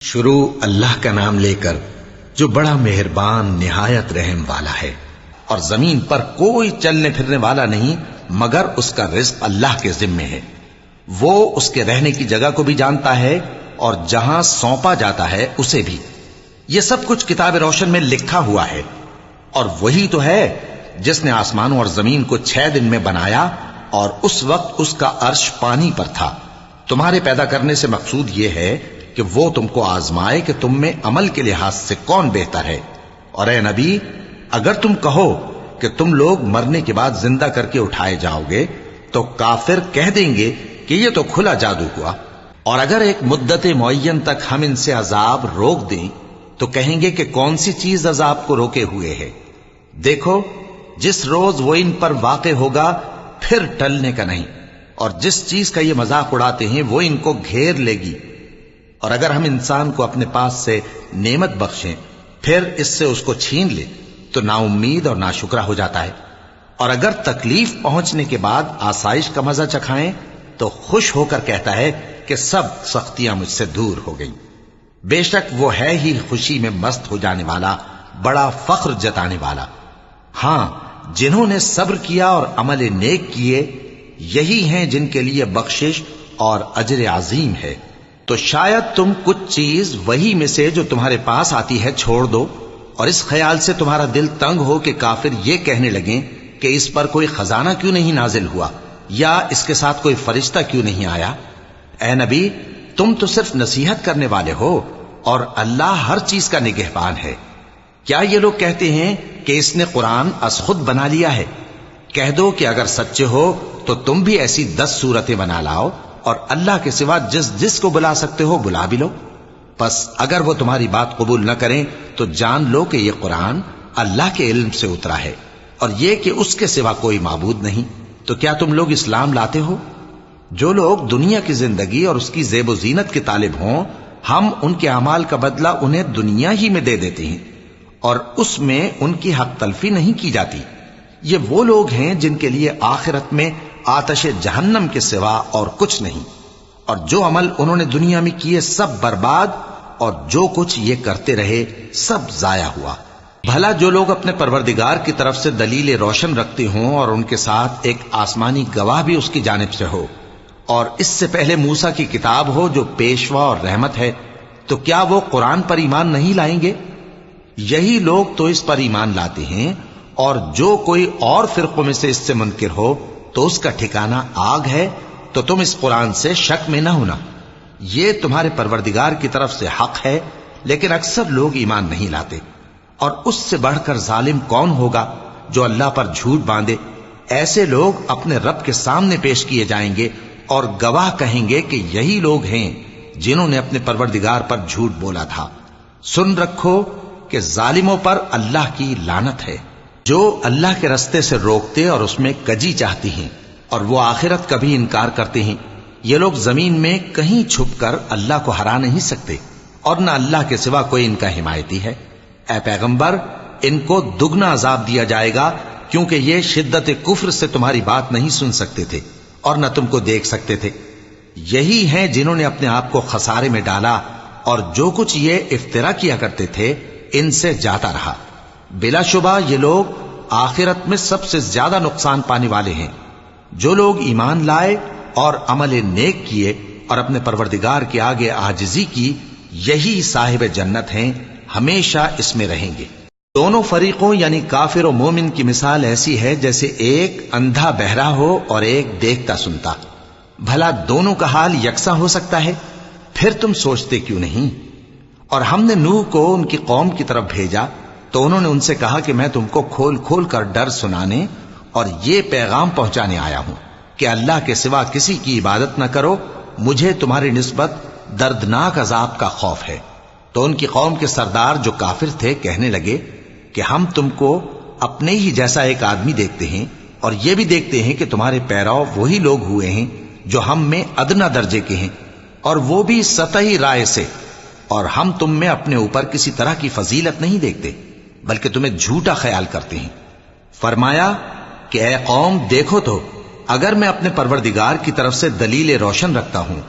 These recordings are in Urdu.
شروع اللہ کا نام لے کر جو بڑا مہربان نہایت رحم والا ہے۔ اور زمین پر کوئی چلنے پھرنے والا نہیں مگر اس کا رزق اللہ کے ذمے ہے۔ وہ اس کے رہنے کی جگہ کو بھی جانتا ہے اور جہاں سونپا جاتا ہے اسے بھی۔ یہ سب کچھ کتاب روشن میں لکھا ہوا ہے۔ اور وہی تو ہے جس نے آسمانوں اور زمین کو 6 دن میں بنایا اور اس وقت اس کا عرش پانی پر تھا۔ تمہارے پیدا کرنے سے مقصود یہ ہے کہ وہ تم کو آزمائے کہ تم میں عمل کے لحاظ سے کون بہتر ہے۔ اور اے نبی، اگر تم کہو کہ تم لوگ مرنے کے بعد زندہ کر کے اٹھائے جاؤ گے تو کافر کہہ دیں گے کہ یہ تو کھلا جادو ہوا۔ اور اگر ایک مدت معین تک ہم ان سے عذاب روک دیں تو کہیں گے کہ کون سی چیز عذاب کو روکے ہوئے ہے۔ دیکھو، جس روز وہ ان پر واقع ہوگا پھر ٹلنے کا نہیں، اور جس چیز کا یہ مذاق اڑاتے ہیں وہ ان کو گھیر لے گی۔ اور اگر ہم انسان کو اپنے پاس سے نعمت بخشیں پھر اس سے اس کو چھین لے تو نا امید اور ناشکرا ہو جاتا ہے۔ اور اگر تکلیف پہنچنے کے بعد آسائش کا مزہ چکھائیں تو خوش ہو کر کہتا ہے کہ سب سختیاں مجھ سے دور ہو گئیں۔ بے شک وہ ہے ہی خوشی میں مست ہو جانے والا، بڑا فخر جتانے والا۔ ہاں، جنہوں نے صبر کیا اور عمل نیک کیے، یہی ہیں جن کے لیے بخشش اور اجر عظیم ہے۔ تو شاید تم کچھ چیز وہی میں سے جو تمہارے پاس آتی ہے چھوڑ دو، اور اس خیال سے تمہارا دل تنگ ہو کہ کافر یہ کہنے لگیں کہ اس پر کوئی خزانہ کیوں نہیں نازل ہوا، یا اس کے ساتھ کوئی فرشتہ کیوں نہیں آیا۔ اے نبی، تم تو صرف نصیحت کرنے والے ہو، اور اللہ ہر چیز کا نگہبان ہے۔ کیا یہ لوگ کہتے ہیں کہ اس نے قرآن از خود بنا لیا ہے؟ کہہ دو کہ اگر سچے ہو تو تم بھی ایسی 10 صورتیں بنا لاؤ، اور اللہ کے سوا جس جس کو بلا سکتے ہو بلا بھی لو۔ پس اگر وہ تمہاری بات قبول نہ کریں تو جان لو کہ یہ قرآن اللہ کے علم سے اترا ہے، اور یہ کہ اس کے سوا کوئی معبود نہیں۔ تو کیا تم لوگ اسلام لاتے ہو؟ جو لوگ دنیا کی زندگی اور اس کی زیب و زینت کے طالب ہوں، ہم ان کے اعمال کا بدلہ انہیں دنیا ہی میں دے دیتے ہیں، اور اس میں ان کی حق تلفی نہیں کی جاتی۔ یہ وہ لوگ ہیں جن کے لیے آخرت میں آتش جہنم کے سوا اور کچھ نہیں، اور جو عمل انہوں نے دنیا میں کیے سب برباد، اور جو کچھ یہ کرتے رہے سب ضائع ہوا۔ بھلا جو لوگ اپنے پروردگار کی طرف سے دلیل روشن رکھتے ہوں اور ان کے ساتھ ایک آسمانی گواہ بھی اس کی جانب سے ہو، اور اس سے پہلے موسیٰ کی کتاب ہو جو پیشوا اور رحمت ہے، تو کیا وہ قرآن پر ایمان نہیں لائیں گے؟ یہی لوگ تو اس پر ایمان لاتے ہیں، اور جو کوئی اور فرقوں میں سے اس سے منکر ہو تو اس کا ٹھکانہ آگ ہے۔ تو تم اس قرآن سے شک میں نہ ہونا، یہ تمہارے پروردگار کی طرف سے حق ہے، لیکن اکثر لوگ ایمان نہیں لاتے۔ اور اس سے بڑھ کر ظالم کون ہوگا جو اللہ پر جھوٹ باندھے؟ ایسے لوگ اپنے رب کے سامنے پیش کیے جائیں گے اور گواہ کہیں گے کہ یہی لوگ ہیں جنہوں نے اپنے پروردگار پر جھوٹ بولا تھا۔ سن رکھو کہ ظالموں پر اللہ کی لعنت ہے، جو اللہ کے رستے سے روکتے اور اس میں کجی چاہتی ہیں، اور وہ آخرت کا بھی انکار کرتے ہیں۔ یہ لوگ زمین میں کہیں چھپ کر اللہ کو ہرا نہیں سکتے، اور نہ اللہ کے سوا کوئی ان کا حمایتی ہے۔ اے پیغمبر، ان کو دگنا عذاب دیا جائے گا، کیونکہ یہ شدت کفر سے تمہاری بات نہیں سن سکتے تھے اور نہ تم کو دیکھ سکتے تھے۔ یہی ہیں جنہوں نے اپنے آپ کو خسارے میں ڈالا، اور جو کچھ یہ افترا کیا کرتے تھے ان سے جاتا رہا۔ بلا شبہ یہ لوگ آخرت میں سب سے زیادہ نقصان پانے والے ہیں۔ جو لوگ ایمان لائے اور عمل نیک کیے اور اپنے پروردگار کے آگے عاجزی کی، یہی صاحب جنت ہیں، ہمیشہ اس میں رہیں گے۔ دونوں فریقوں یعنی کافر و مومن کی مثال ایسی ہے جیسے ایک اندھا بہرا ہو اور ایک دیکھتا سنتا۔ بھلا دونوں کا حال یکساں ہو سکتا ہے؟ پھر تم سوچتے کیوں نہیں؟ اور ہم نے نوح کو ان کی قوم کی طرف بھیجا تو انہوں نے ان سے کہا کہ میں تم کو کھول کھول کر ڈر سنانے اور یہ پیغام پہنچانے آیا ہوں کہ اللہ کے سوا کسی کی عبادت نہ کرو، مجھے تمہاری نسبت دردناک عذاب کا خوف ہے۔ تو ان کی قوم کے سردار جو کافر تھے کہنے لگے کہ ہم تم کو اپنے ہی جیسا ایک آدمی دیکھتے ہیں، اور یہ بھی دیکھتے ہیں کہ تمہارے پیرو وہی لوگ ہوئے ہیں جو ہم میں ادنا درجے کے ہیں، اور وہ بھی سطحی رائے سے، اور ہم تم میں اپنے اوپر کسی طرح کی فضیلت نہیں دیکھتے بلکہ تمہیں جھوٹا خیال کرتے ہیں۔ فرمایا کہ اے قوم، دیکھو تو اگر میں اپنے پروردگار کی طرف سے دلیل روشن رکھتا ہوں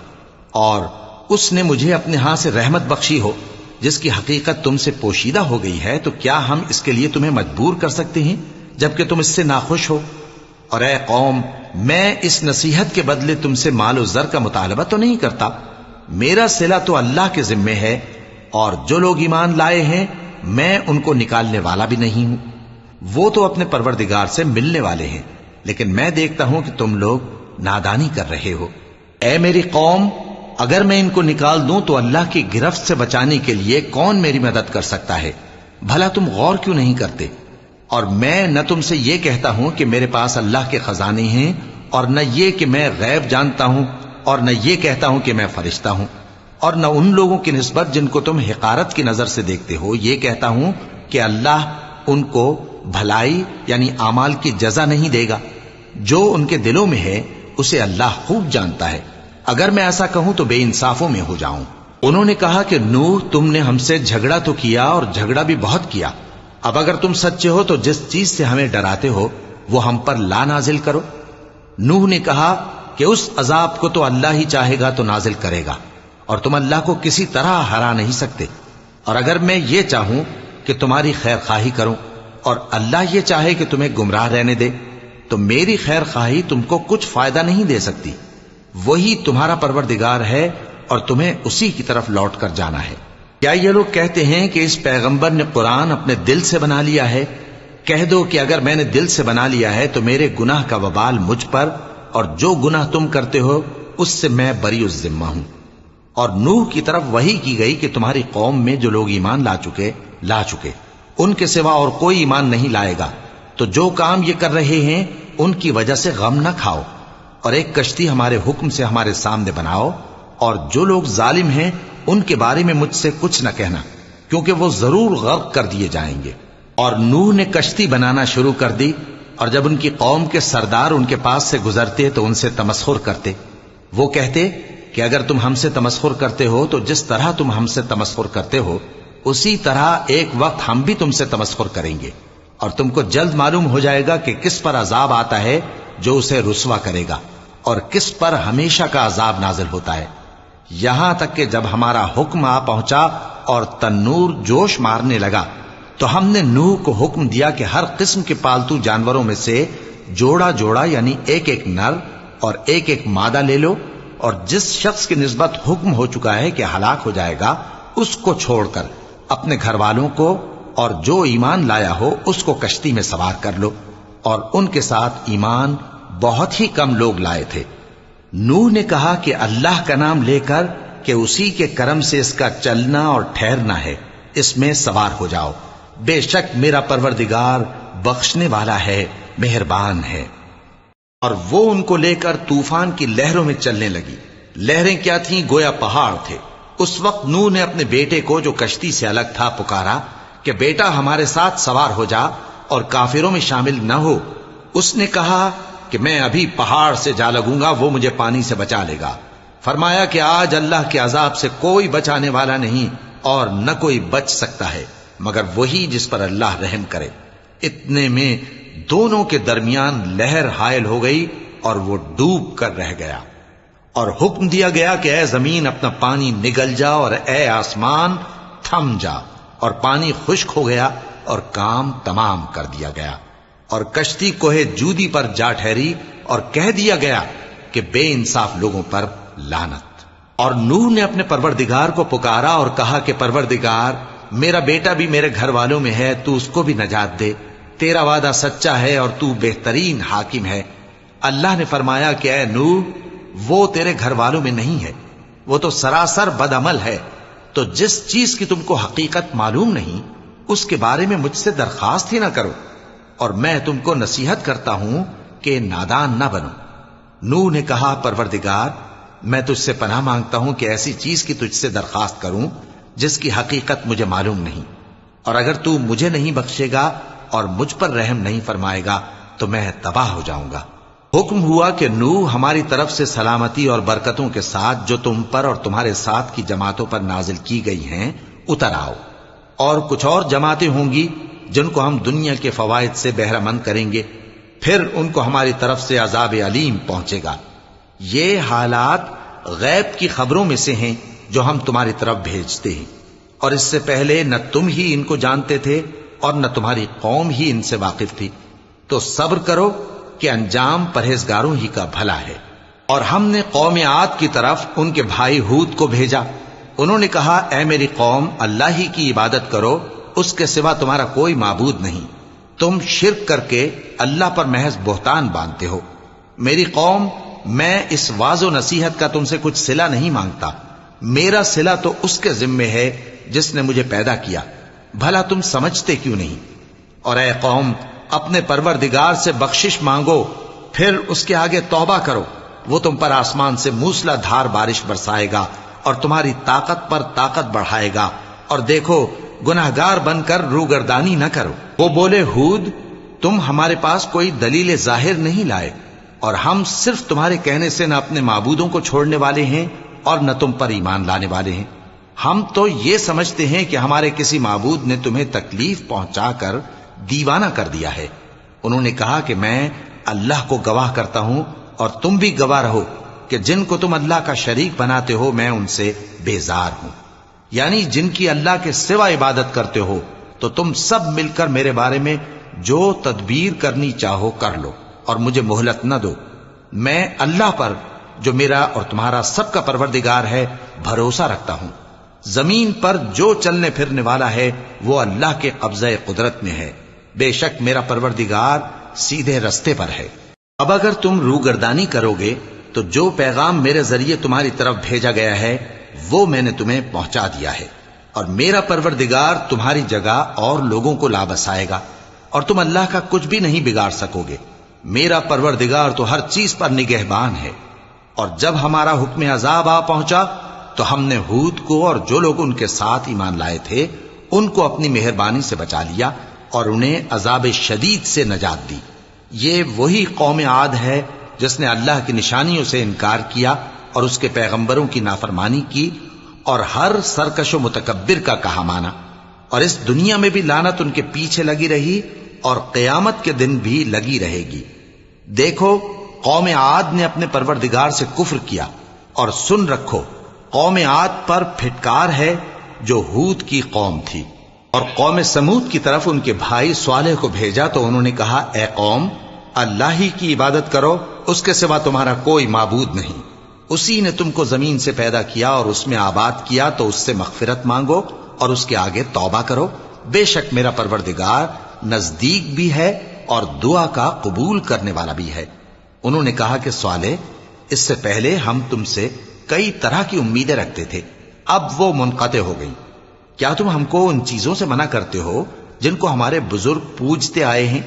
اور اس نے مجھے اپنے ہاں سے رحمت بخشی ہو جس کی حقیقت تم سے پوشیدہ ہو گئی ہے، تو کیا ہم اس کے لیے تمہیں مجبور کر سکتے ہیں جبکہ تم اس سے ناخوش ہو؟ اور اے قوم، میں اس نصیحت کے بدلے تم سے مال و زر کا مطالبہ تو نہیں کرتا، میرا صلہ تو اللہ کے ذمے ہے، اور جو لوگ ایمان لائے ہیں میں ان کو نکالنے والا بھی نہیں ہوں، وہ تو اپنے پروردگار سے ملنے والے ہیں، لیکن میں دیکھتا ہوں کہ تم لوگ نادانی کر رہے ہو۔ اے میری قوم، اگر میں ان کو نکال دوں تو اللہ کی گرفت سے بچانے کے لیے کون میری مدد کر سکتا ہے؟ بھلا تم غور کیوں نہیں کرتے؟ اور میں نہ تم سے یہ کہتا ہوں کہ میرے پاس اللہ کے خزانے ہیں، اور نہ یہ کہ میں غیب جانتا ہوں، اور نہ یہ کہتا ہوں کہ میں فرشتہ ہوں، اور نہ ان لوگوں کی نسبت جن کو تم حقارت کی نظر سے دیکھتے ہو یہ کہتا ہوں کہ اللہ ان کو بھلائی یعنی اعمال کی جزا نہیں دے گا۔ جو ان کے دلوں میں ہے اسے اللہ خوب جانتا ہے، اگر میں ایسا کہوں تو بے انصافوں میں ہو جاؤں۔ انہوں نے کہا کہ نوح، تم نے ہم سے جھگڑا تو کیا اور جھگڑا بھی بہت کیا، اب اگر تم سچے ہو تو جس چیز سے ہمیں ڈراتے ہو وہ ہم پر لا نازل کرو۔ نوح نے کہا کہ اس عذاب کو تو اللہ ہی چاہے گا تو نازل کرے گا، اور تم اللہ کو کسی طرح ہرا نہیں سکتے، اور اگر میں یہ چاہوں کہ تمہاری خیر خواہی کروں اور اللہ یہ چاہے کہ تمہیں گمراہ رہنے دے تو میری خیر خواہی تم کو کچھ فائدہ نہیں دے سکتی، وہی تمہارا پروردگار ہے اور تمہیں اسی کی طرف لوٹ کر جانا ہے۔ کیا یہ لوگ کہتے ہیں کہ اس پیغمبر نے قرآن اپنے دل سے بنا لیا ہے؟ کہہ دو کہ اگر میں نے دل سے بنا لیا ہے تو میرے گناہ کا وبال مجھ پر، اور جو گناہ تم کرتے ہو اس سے میں بری الذمہ ہوں۔ اور نوح کی طرف وحی کی گئی کہ تمہاری قوم میں جو لوگ ایمان لا چکے ان کے سوا اور کوئی ایمان نہیں لائے گا، تو جو کام یہ کر رہے ہیں ان کی وجہ سے غم نہ کھاؤ، اور ایک کشتی ہمارے حکم سے ہمارے سامنے بناؤ، اور جو لوگ ظالم ہیں ان کے بارے میں مجھ سے کچھ نہ کہنا، کیونکہ وہ ضرور غرق کر دیے جائیں گے۔ اور نوح نے کشتی بنانا شروع کر دی، اور جب ان کی قوم کے سردار ان کے پاس سے گزرتے تو ان سے تمسخر کرتے۔ وہ کہتے کہ اگر تم ہم سے تمسخر کرتے ہو تو جس طرح تم ہم سے تمسخر کرتے ہو اسی طرح ایک وقت ہم بھی تم سے تمسخر کریں گے، اور تم کو جلد معلوم ہو جائے گا کہ کس پر عذاب آتا ہے جو اسے رسوا کرے گا، اور کس پر ہمیشہ کا عذاب نازل ہوتا ہے۔ یہاں تک کہ جب ہمارا حکم آ پہنچا اور تنور جوش مارنے لگا تو ہم نے نوح کو حکم دیا کہ ہر قسم کے پالتو جانوروں میں سے جوڑا جوڑا یعنی ایک ایک نر اور ایک ایک مادہ لے لو، اور جس شخص کی نسبت حکم ہو چکا ہے کہ ہلاک ہو جائے گا اس کو چھوڑ کر اپنے گھر والوں کو اور جو ایمان لایا ہو اس کو کشتی میں سوار کر لو۔ اور ان کے ساتھ ایمان بہت ہی کم لوگ لائے تھے۔ نوح نے کہا کہ اللہ کا نام لے کر کہ اسی کے کرم سے اس کا چلنا اور ٹھہرنا ہے، اس میں سوار ہو جاؤ، بے شک میرا پروردگار بخشنے والا ہے، مہربان ہے۔ اور وہ ان کو لے کر طوفان کی لہروں میں چلنے لگی۔ لہریں کیا تھیں؟ گویا پہاڑ تھے۔ اس وقت نوح نے اپنے بیٹے کو جو کشتی سے الگ تھا پکارا کہ بیٹا ہمارے ساتھ سوار ہو جا اور کافروں میں شامل نہ ہو۔ اس نے کہا کہ میں ابھی پہاڑ سے جا لگوں گا، وہ مجھے پانی سے بچا لے گا۔ فرمایا کہ آج اللہ کے عذاب سے کوئی بچانے والا نہیں اور نہ کوئی بچ سکتا ہے مگر وہی جس پر اللہ رحم کرے۔ اتنے میں دونوں کے درمیان لہر حائل ہو گئی اور وہ ڈوب کر رہ گیا، اور حکم دیا گیا کہ اے زمین اپنا پانی نگل جا اور اے آسمان تھم جا، اور پانی خشک ہو گیا اور کام تمام کر دیا گیا، اور کشتی کوہ جودی پر جا ٹھہری، اور کہہ دیا گیا کہ بے انصاف لوگوں پر لعنت۔ اور نوح نے اپنے پروردگار کو پکارا اور کہا کہ پروردگار، میرا بیٹا بھی میرے گھر والوں میں ہے، تو اس کو بھی نجات دے، تیرا وعدہ سچا ہے اور تو بہترین حاکم ہے۔ اللہ نے فرمایا کہ اے نوح، وہ تیرے گھر والوں میں نہیں ہے، وہ تو سراسر بدعمل ہے، تو جس چیز کی تم کو حقیقت معلوم نہیں اس کے بارے میں مجھ سے درخواست ہی نہ کرو، اور میں تم کو نصیحت کرتا ہوں کہ نادان نہ بنو۔ نوح نے کہا پروردگار، میں تجھ سے پناہ مانگتا ہوں کہ ایسی چیز کی تجھ سے درخواست کروں جس کی حقیقت مجھے معلوم نہیں، اور اگر تو مجھے نہیں بخشے گا اور مجھ پر رحم نہیں فرمائے گا تو میں تباہ ہو جاؤں گا۔ حکم ہوا کہ نوح ہماری طرف سے سلامتی اور برکتوں کے ساتھ جو تم پر اور تمہارے ساتھ کی جماعتوں پر نازل کی گئی ہیں اتر آؤ، اور کچھ اور جماعتیں ہوں گی جن کو ہم دنیا کے فوائد سے بہرہ مند کریں گے، پھر ان کو ہماری طرف سے عذاب علیم پہنچے گا۔ یہ حالات غیب کی خبروں میں سے ہیں جو ہم تمہاری طرف بھیجتے ہیں، اور اس سے پہلے نہ تم ہی ان کو جانتے تھے اور نہ تمہاری قوم ہی ان سے واقف تھی، تو صبر کرو کہ انجام پرہیزگاروں ہی کا بھلا ہے۔ اور ہم نے قوم عاد کی طرف ان کے بھائی ہود کو بھیجا۔ انہوں نے کہا، اے میری قوم، اللہ ہی کی عبادت کرو، اس کے سوا تمہارا کوئی معبود نہیں۔ تم شرک کر کے اللہ پر محض بہتان باندھتے ہو۔ میری قوم، میں اس واعظ و نصیحت کا تم سے کچھ صلہ نہیں مانگتا، میرا صلہ تو اس کے ذمے ہے جس نے مجھے پیدا کیا، بھلا تم سمجھتے کیوں نہیں؟ اور اے قوم، اپنے پروردگار سے بخشش مانگو، پھر اس کے آگے توبہ کرو، وہ تم پر آسمان سے موسلا دھار بارش برسائے گا اور تمہاری طاقت پر طاقت بڑھائے گا، اور دیکھو گناہگار بن کر روگردانی نہ کرو۔ وہ بولے، ہود، تم ہمارے پاس کوئی دلیل ظاہر نہیں لائے، اور ہم صرف تمہارے کہنے سے نہ اپنے معبودوں کو چھوڑنے والے ہیں اور نہ تم پر ایمان لانے والے ہیں۔ ہم تو یہ سمجھتے ہیں کہ ہمارے کسی معبود نے تمہیں تکلیف پہنچا کر دیوانہ کر دیا ہے۔ انہوں نے کہا کہ میں اللہ کو گواہ کرتا ہوں اور تم بھی گواہ رہو کہ جن کو تم اللہ کا شریک بناتے ہو میں ان سے بیزار ہوں، یعنی جن کی اللہ کے سوا عبادت کرتے ہو، تو تم سب مل کر میرے بارے میں جو تدبیر کرنی چاہو کر لو اور مجھے مہلت نہ دو۔ میں اللہ پر جو میرا اور تمہارا سب کا پروردگار ہے بھروسہ رکھتا ہوں۔ زمین پر جو چلنے پھرنے والا ہے وہ اللہ کے قبضہ قدرت میں ہے، بے شک میرا پروردگار سیدھے رستے پر ہے۔ اب اگر تم روگردانی کرو گے تو جو پیغام میرے ذریعے تمہاری طرف بھیجا گیا ہے وہ میں نے تمہیں پہنچا دیا ہے، اور میرا پروردگار تمہاری جگہ اور لوگوں کو لا بسائے گا، اور تم اللہ کا کچھ بھی نہیں بگاڑ سکو گے۔ میرا پروردگار تو ہر چیز پر نگہبان ہے۔ اور جب ہمارا حکم عذاب آ پہنچا تو ہم نے ہود کو اور جو لوگ ان کے ساتھ ایمان لائے تھے ان کو اپنی مہربانی سے بچا لیا اور انہیں عذاب شدید سے نجات دی۔ یہ وہی قوم عاد ہے جس نے اللہ کی نشانیوں سے انکار کیا اور اس کے پیغمبروں کی نافرمانی کی اور ہر سرکش و متکبر کا کہا مانا، اور اس دنیا میں بھی لعنت ان کے پیچھے لگی رہی اور قیامت کے دن بھی لگی رہے گی۔ دیکھو، قوم عاد نے اپنے پروردگار سے کفر کیا، اور سن رکھو قوم عاد پر پھٹکار ہے جو ہود کی قوم تھی۔ اور قوم سمود کی طرف ان کے بھائی صالح کو بھیجا تو انہوں نے کہا، اے قوم، اللہ ہی کی عبادت کرو، اس کے سوا تمہارا کوئی معبود نہیں۔ اسی نے تم کو زمین سے پیدا کیا اور اس میں آباد کیا، تو اس سے مغفرت مانگو اور اس کے آگے توبہ کرو، بے شک میرا پروردگار نزدیک بھی ہے اور دعا کا قبول کرنے والا بھی ہے۔ انہوں نے کہا کہ صالح، اس سے پہلے ہم تم سے کئی طرح کی امیدیں رکھتے تھے، اب وہ منقطع ہو گئی۔ کیا تم ہم کو ان چیزوں سے منع کرتے ہو جن کو ہمارے بزرگ پوجتے آئے ہیں؟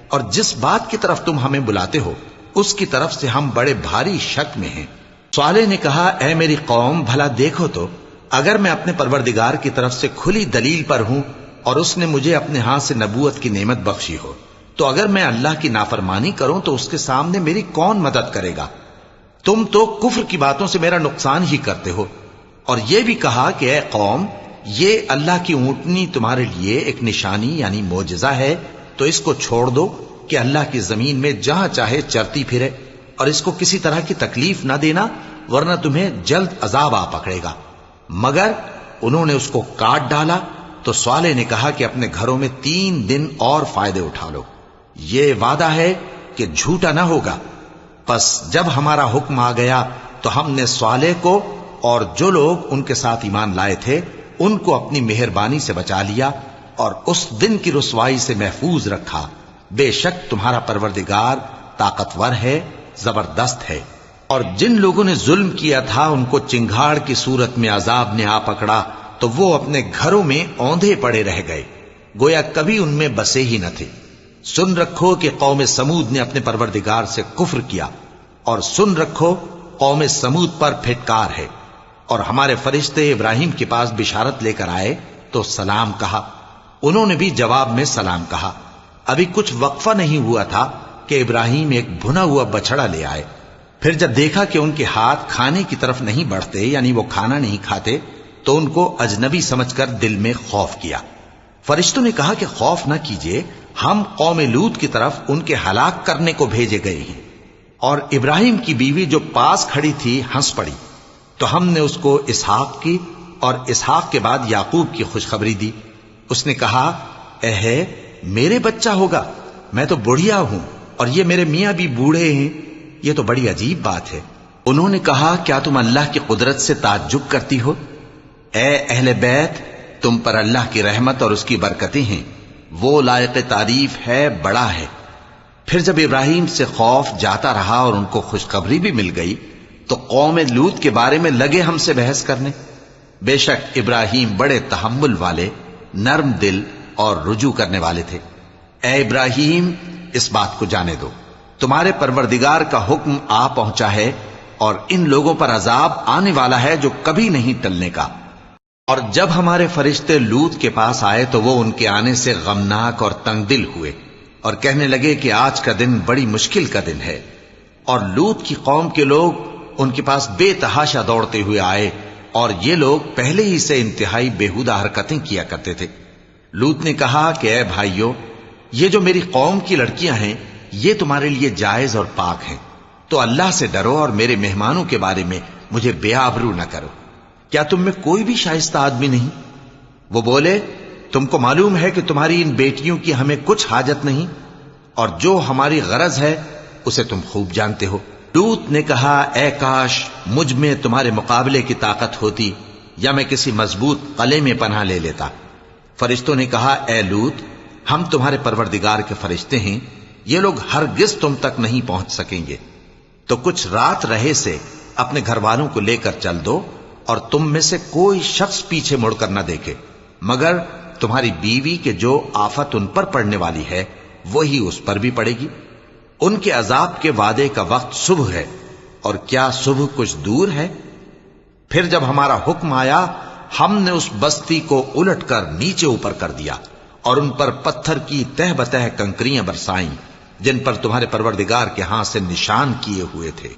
اور جس بات کی طرف تم ہمیں بلاتے ہو اس کی طرف سے ہم بڑے بھاری شک میں ہیں۔ صالح نے کہا، اے میری قوم، بھلا دیکھو تو، اگر میں اپنے پروردگار کی طرف سے کھلی دلیل پر ہوں اور اس نے مجھے اپنے ہاتھ سے نبوت کی نعمت بخشی ہو، تو اگر میں اللہ کی نافرمانی کروں تو اس کے سامنے میری کون مدد کرے گا؟ تم تو کفر کی باتوں سے میرا نقصان ہی کرتے ہو۔ اور یہ بھی کہا کہ اے قوم، یہ اللہ کی اونٹنی تمہارے لیے ایک نشانی یعنی معجزہ ہے، تو اس کو چھوڑ دو کہ اللہ کی زمین میں جہاں چاہے چرتی پھرے، اور اس کو کسی طرح کی تکلیف نہ دینا، ورنہ تمہیں جلد عذاب آ پکڑے گا۔ مگر انہوں نے اس کو کاٹ ڈالا تو صالح نے کہا کہ اپنے گھروں میں 3 دن اور فائدے اٹھا لو، یہ وعدہ ہے کہ جھوٹا نہ ہوگا۔ پس جب ہمارا حکم آ گیا تو ہم نے صالح کو اور جو لوگ ان کے ساتھ ایمان لائے تھے ان کو اپنی مہربانی سے بچا لیا اور اس دن کی رسوائی سے محفوظ رکھا۔ بے شک تمہارا پروردگار طاقتور ہے، زبردست ہے۔ اور جن لوگوں نے ظلم کیا تھا ان کو چنگھاڑ کی صورت میں عذاب نے آ پکڑا تو وہ اپنے گھروں میں اوندھے پڑے رہ گئے، گویا کبھی ان میں بسے ہی نہ تھے۔ سن رکھو کہ قوم سمود نے اپنے پروردگار سے کفر کیا، اور سن رکھو قوم سمود پر پھٹکار ہے۔ اور ہمارے فرشتے ابراہیم کے پاس بشارت لے کر آئے تو سلام کہا، انہوں نے بھی جواب میں سلام کہا۔ ابھی کچھ وقفہ نہیں ہوا تھا کہ ابراہیم ایک بھنا ہوا بچڑا لے آئے۔ پھر جب دیکھا کہ ان کے ہاتھ کھانے کی طرف نہیں بڑھتے، یعنی وہ کھانا نہیں کھاتے، تو ان کو اجنبی سمجھ کر دل میں خوف کیا۔ فرشتوں نے کہا کہ خوف نہ کیجیے، ہم قوم لوط کی طرف ان کے ہلاک کرنے کو بھیجے گئے ہیں۔ اور ابراہیم کی بیوی جو پاس کھڑی تھی ہنس پڑی۔ تو ہم نے اس کو اسحاق کی اور اسحاق کے بعد یعقوب کی خوشخبری دی۔ اس نے کہا اے میرے بچہ ہوگا، میں تو بڑھیا ہوں اور یہ میرے میاں بھی بوڑھے ہیں، یہ تو بڑی عجیب بات ہے۔ انہوں نے کہا کیا تم اللہ کی قدرت سے تعجب کرتی ہو؟ اے اہل بیت، تم پر اللہ کی رحمت اور اس کی برکتیں ہیں، وہ لائق تعریف ہے، بڑا ہے۔ پھر جب ابراہیم سے خوف جاتا رہا اور ان کو خوشخبری بھی مل گئی تو قوم لوط کے بارے میں لگے ہم سے بحث کرنے۔ بے شک ابراہیم بڑے تحمل والے، نرم دل اور رجوع کرنے والے تھے۔ اے ابراہیم، اس بات کو جانے دو، تمہارے پروردگار کا حکم آ پہنچا ہے اور ان لوگوں پر عذاب آنے والا ہے جو کبھی نہیں ٹلنے کا۔ اور جب ہمارے فرشتے لوط کے پاس آئے تو وہ ان کے آنے سے غمناک اور تنگ دل ہوئے اور کہنے لگے کہ آج کا دن بڑی مشکل کا دن ہے۔ اور لوط کی قوم کے لوگ ان کے پاس بے تحاشا دوڑتے ہوئے آئے اور یہ لوگ پہلے ہی سے انتہائی بیہودہ حرکتیں کیا کرتے تھے۔ لوط نے کہا کہ اے بھائیو، یہ جو میری قوم کی لڑکیاں ہیں یہ تمہارے لیے جائز اور پاک ہیں، تو اللہ سے ڈرو اور میرے مہمانوں کے بارے میں مجھے بے آبرو نہ کرو۔ کیا تم میں کوئی بھی شائستہ آدمی نہیں؟ وہ بولے تم کو معلوم ہے کہ تمہاری ان بیٹیوں کی ہمیں کچھ حاجت نہیں، اور جو ہماری غرض ہے اسے تم خوب جانتے ہو۔ لوط نے کہا اے کاش مجھ میں تمہارے مقابلے کی طاقت ہوتی یا میں کسی مضبوط قلعے میں پناہ لے لیتا۔ فرشتوں نے کہا اے لوط، ہم تمہارے پروردگار کے فرشتے ہیں، یہ لوگ ہرگز تم تک نہیں پہنچ سکیں گے، تو کچھ رات رہے سے اپنے گھر والوں کو لے کر چل دو، اور تم میں سے کوئی شخص پیچھے مڑ کر نہ دیکھے مگر تمہاری بیوی کے جو آفت ان پر پڑنے والی ہے وہی اس پر بھی پڑے گی۔ ان کے عذاب کے وعدے کا وقت صبح ہے، اور کیا صبح کچھ دور ہے؟ پھر جب ہمارا حکم آیا ہم نے اس بستی کو الٹ کر نیچے اوپر کر دیا اور ان پر پتھر کی تہ بتہ کنکریاں برسائیں جن پر تمہارے پروردگار کے ہاں سے نشان کیے ہوئے تھے،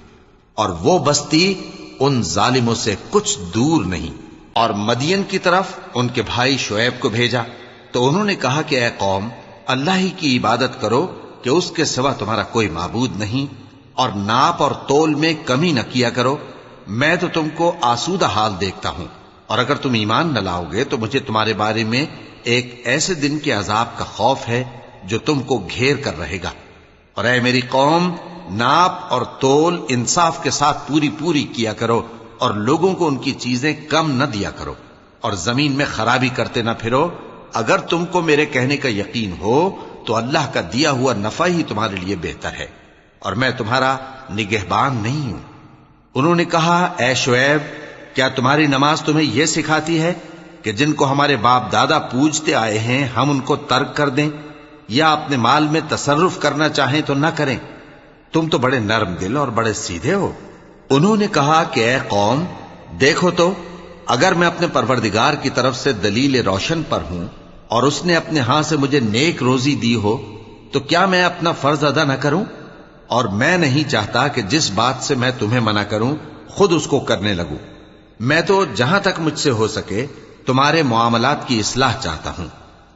اور وہ بستی ان ظالموں سے کچھ دور نہیں۔ اور مدین کی طرف ان کے بھائی شعیب کو بھیجا تو انہوں نے کہا کہ اے قوم، اللہ ہی کی عبادت کرو کہ اس کے سوا تمہارا کوئی معبود نہیں، اور ناپ اور تول میں کمی نہ کیا کرو، میں تو تم کو آسودہ حال دیکھتا ہوں، اور اگر تم ایمان نہ لاؤ گے تو مجھے تمہارے بارے میں ایک ایسے دن کے عذاب کا خوف ہے جو تم کو گھیر کر رہے گا۔ اور اے میری قوم، ناپ اور تول انصاف کے ساتھ پوری پوری کیا کرو، اور لوگوں کو ان کی چیزیں کم نہ دیا کرو، اور زمین میں خرابی کرتے نہ پھرو۔ اگر تم کو میرے کہنے کا یقین ہو تو اللہ کا دیا ہوا نفع ہی تمہارے لیے بہتر ہے، اور میں تمہارا نگہبان نہیں ہوں۔ انہوں نے کہا اے شعیب، کیا تمہاری نماز تمہیں یہ سکھاتی ہے کہ جن کو ہمارے باپ دادا پوجتے آئے ہیں ہم ان کو ترک کر دیں، یا اپنے مال میں تصرف کرنا چاہیں تو نہ کریں؟ تم تو بڑے نرم دل اور بڑے سیدھے ہو۔ انہوں نے کہا کہ اے قوم، دیکھو تو اگر میں اپنے پروردگار کی طرف سے دلیل روشن پر ہوں اور اس نے اپنے ہاں سے مجھے نیک روزی دی ہو تو کیا میں اپنا فرض ادا نہ کروں؟ اور میں نہیں چاہتا کہ جس بات سے میں تمہیں منع کروں خود اس کو کرنے لگوں۔ میں تو جہاں تک مجھ سے ہو سکے تمہارے معاملات کی اصلاح چاہتا ہوں،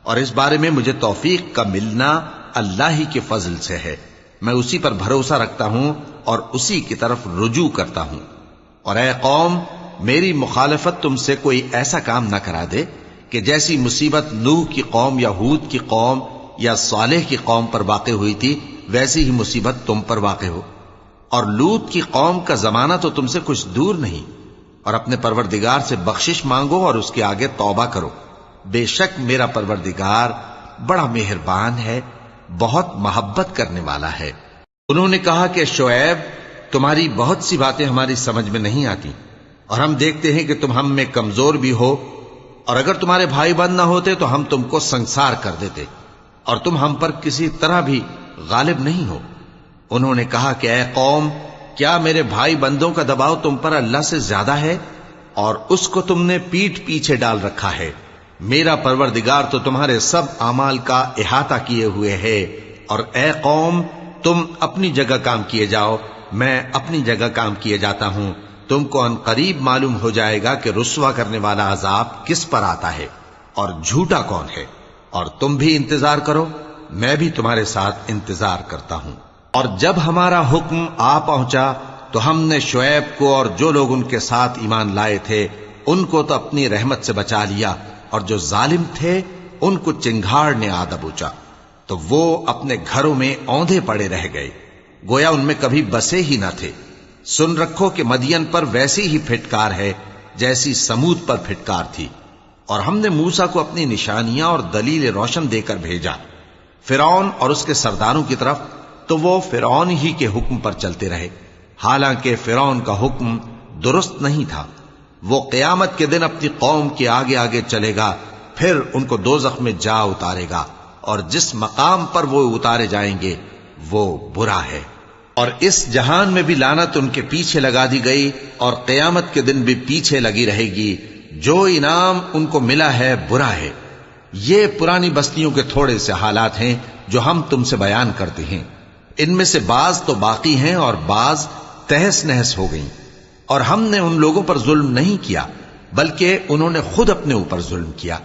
اور اس بارے میں مجھے توفیق کا ملنا اللہ ہی کے فضل سے ہے۔ میں اسی پر بھروسہ رکھتا ہوں اور اسی کی طرف رجوع کرتا ہوں۔ اور اے قوم، میری مخالفت تم سے کوئی ایسا کام نہ کرا دے کہ جیسی مصیبت نوح کی قوم یا ہود کی قوم یا صالح کی قوم پر واقع ہوئی تھی ویسی ہی مصیبت تم پر واقع ہو۔ اور لوط کی قوم کا زمانہ تو تم سے کچھ دور نہیں، اور اپنے پروردگار سے بخشش مانگو اور اس کے آگے توبہ کرو، بے شک میرا پروردگار بڑا مہربان ہے، بہت محبت کرنے والا ہے۔ انہوں نے کہا کہ شعیب، تمہاری بہت سی باتیں ہماری سمجھ میں نہیں آتی، اور ہم دیکھتے ہیں کہ تم ہم میں کمزور بھی ہو، اور اگر تمہارے بھائی بند نہ ہوتے تو ہم تم کو سنسار کر دیتے، اور تم ہم پر کسی طرح بھی غالب نہیں ہو۔ انہوں نے کہا کہ اے قوم، کیا میرے بھائی بندوں کا دباؤ تم پر اللہ سے زیادہ ہے، اور اس کو تم نے پیٹھ پیچھے ڈال رکھا ہے؟ میرا پروردگار تو تمہارے سب اعمال کا احاطہ کیے ہوئے ہے۔ اور اے قوم، تم اپنی جگہ کام کیے جاؤ، میں اپنی جگہ کام کیے جاتا ہوں، تم کو ان قریب معلوم ہو جائے گا کہ رسوا کرنے والا عذاب کس پر آتا ہے اور جھوٹا کون ہے۔ اور تم بھی انتظار کرو، میں بھی تمہارے ساتھ انتظار کرتا ہوں۔ اور جب ہمارا حکم آ پہنچا تو ہم نے شعیب کو اور جو لوگ ان کے ساتھ ایمان لائے تھے ان کو تو اپنی رحمت سے بچا لیا، اور جو ظالم تھے ان کو چنگھاڑ نے آ دبوچا، تو وہ اپنے گھروں میں اوندھے پڑے رہ گئے، گویا ان میں کبھی بسے ہی نہ تھے۔ سن رکھو کہ مدین پر ویسی ہی پھٹکار ہے جیسی سمود پر پھٹکار تھی، اور ہم نے موسیٰ کو اپنی نشانیاں اور دلیل روشن دے کر بھیجا فرعون اور اس کے سرداروں کی طرف، تو وہ فرعون ہی کے حکم پر چلتے رہے، حالانکہ فرعون کا حکم درست نہیں تھا۔ وہ قیامت کے دن اپنی قوم کے آگے آگے چلے گا، پھر ان کو دوزخ میں جا اتارے گا، اور جس مقام پر وہ اتارے جائیں گے وہ برا ہے۔ اور اس جہان میں بھی لعنت ان کے پیچھے لگا دی گئی، اور قیامت کے دن بھی پیچھے لگی رہے گی۔ جو انعام ان کو ملا ہے برا ہے۔ یہ پرانی بستیوں کے تھوڑے سے حالات ہیں جو ہم تم سے بیان کرتے ہیں، ان میں سے بعض تو باقی ہیں اور بعض تہس نہس ہو گئیں۔ اور ہم نے ان لوگوں پر ظلم نہیں کیا بلکہ انہوں نے خود اپنے اوپر ظلم کیا۔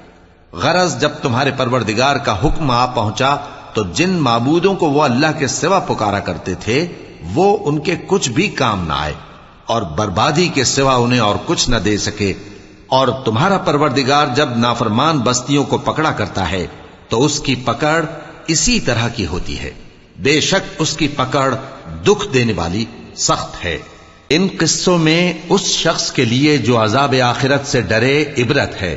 غرض جب تمہارے پروردگار کا حکم آ پہنچا تو جن معبودوں کو وہ اللہ کے سوا پکارا کرتے تھے وہ ان کے کچھ بھی کام نہ آئے، اور بربادی کے سوا انہیں اور کچھ نہ دے سکے۔ اور تمہارا پروردگار جب نافرمان بستیوں کو پکڑا کرتا ہے تو اس کی پکڑ اسی طرح کی ہوتی ہے، بے شک اس کی پکڑ دکھ دینے والی سخت ہے۔ ان قصوں میں اس شخص کے لیے جو عذاب آخرت سے ڈرے عبرت ہے۔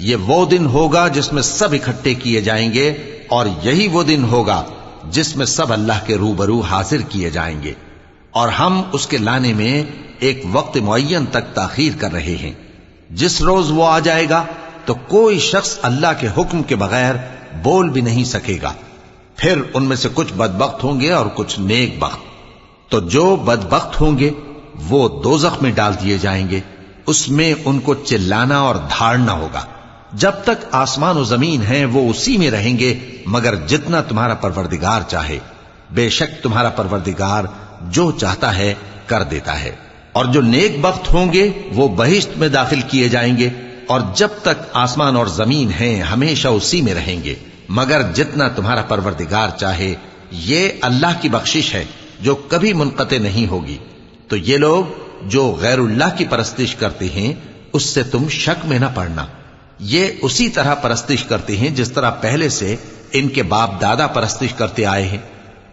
یہ وہ دن ہوگا جس میں سب اکٹھے کیے جائیں گے، اور یہی وہ دن ہوگا جس میں سب اللہ کے روبرو حاضر کیے جائیں گے، اور ہم اس کے لانے میں ایک وقت معین تک تاخیر کر رہے ہیں۔ جس روز وہ آ جائے گا تو کوئی شخص اللہ کے حکم کے بغیر بول بھی نہیں سکے گا۔ پھر ان میں سے کچھ بدبخت ہوں گے اور کچھ نیک بخت۔ تو جو بدبخت ہوں گے وہ دوزخ میں ڈال دیے جائیں گے، اس میں ان کو چلانا اور دھاڑنا ہوگا۔ جب تک آسمان و زمین ہیں وہ اسی میں رہیں گے مگر جتنا تمہارا پروردگار چاہے، بے شک تمہارا پروردگار جو چاہتا ہے کر دیتا ہے۔ اور جو نیک بخت ہوں گے وہ بہشت میں داخل کیے جائیں گے، اور جب تک آسمان اور زمین ہیں ہمیشہ اسی میں رہیں گے مگر جتنا تمہارا پروردگار چاہے۔ یہ اللہ کی بخشش ہے جو کبھی منقطع نہیں ہوگی۔ تو یہ لوگ جو غیر اللہ کی پرستش کرتے ہیں اس سے تم شک میں نہ پڑنا، یہ اسی طرح پرستش کرتے ہیں جس طرح پہلے سے ان کے باپ دادا پرستش کرتے آئے ہیں،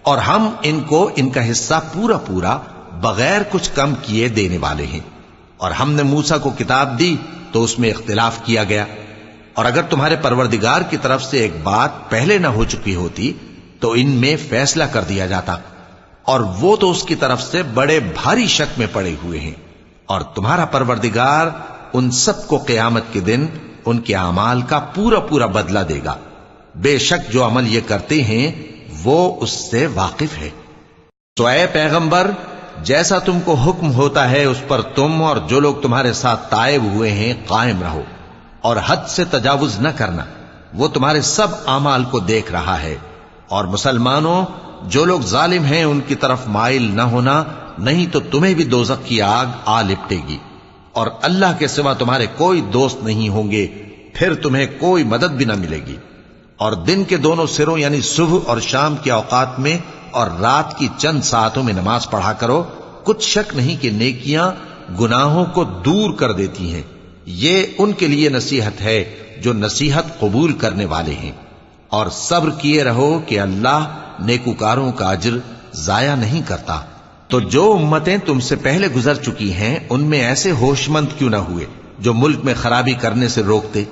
اور ہم ان کو ان کا حصہ پورا پورا بغیر کچھ کم کیے دینے والے ہیں۔ اور ہم نے موسیٰ کو کتاب دی تو اس میں اختلاف کیا گیا، اور اگر تمہارے پروردگار کی طرف سے ایک بات پہلے نہ ہو چکی ہوتی تو ان میں فیصلہ کر دیا جاتا، اور وہ تو اس کی طرف سے بڑے بھاری شک میں پڑے ہوئے ہیں۔ اور تمہارا پروردگار ان سب کو قیامت کے دن ان کے اعمال کا پورا پورا بدلہ دے گا، بے شک جو عمل یہ کرتے ہیں وہ اس سے واقف ہے۔ تو اے پیغمبر، جیسا تم کو حکم ہوتا ہے اس پر تم اور جو لوگ تمہارے ساتھ تائب ہوئے ہیں قائم رہو، اور حد سے تجاوز نہ کرنا، وہ تمہارے سب اعمال کو دیکھ رہا ہے۔ اور مسلمانوں، جو لوگ ظالم ہیں ان کی طرف مائل نہ ہونا، نہیں تو تمہیں بھی دوزخ کی آگ آ لپٹے گی، اور اللہ کے سوا تمہارے کوئی دوست نہیں ہوں گے، پھر تمہیں کوئی مدد بھی نہ ملے گی۔ اور دن کے دونوں سروں یعنی صبح اور شام کے اوقات میں اور رات کی چند ساعتوں میں نماز پڑھا کرو، کچھ شک نہیں کہ نیکیاں گناہوں کو دور کر دیتی ہیں۔ یہ ان کے لیے نصیحت ہے جو نصیحت قبول کرنے والے ہیں۔ اور صبر کیے رہو کہ اللہ نیکوکاروں کا اجر ضائع نہیں کرتا۔ تو جو امتیں تم سے پہلے گزر چکی ہیں ان میں ایسے ہوش مند کیوں نہ ہوئے جو ملک میں خرابی کرنے سے روکتے؟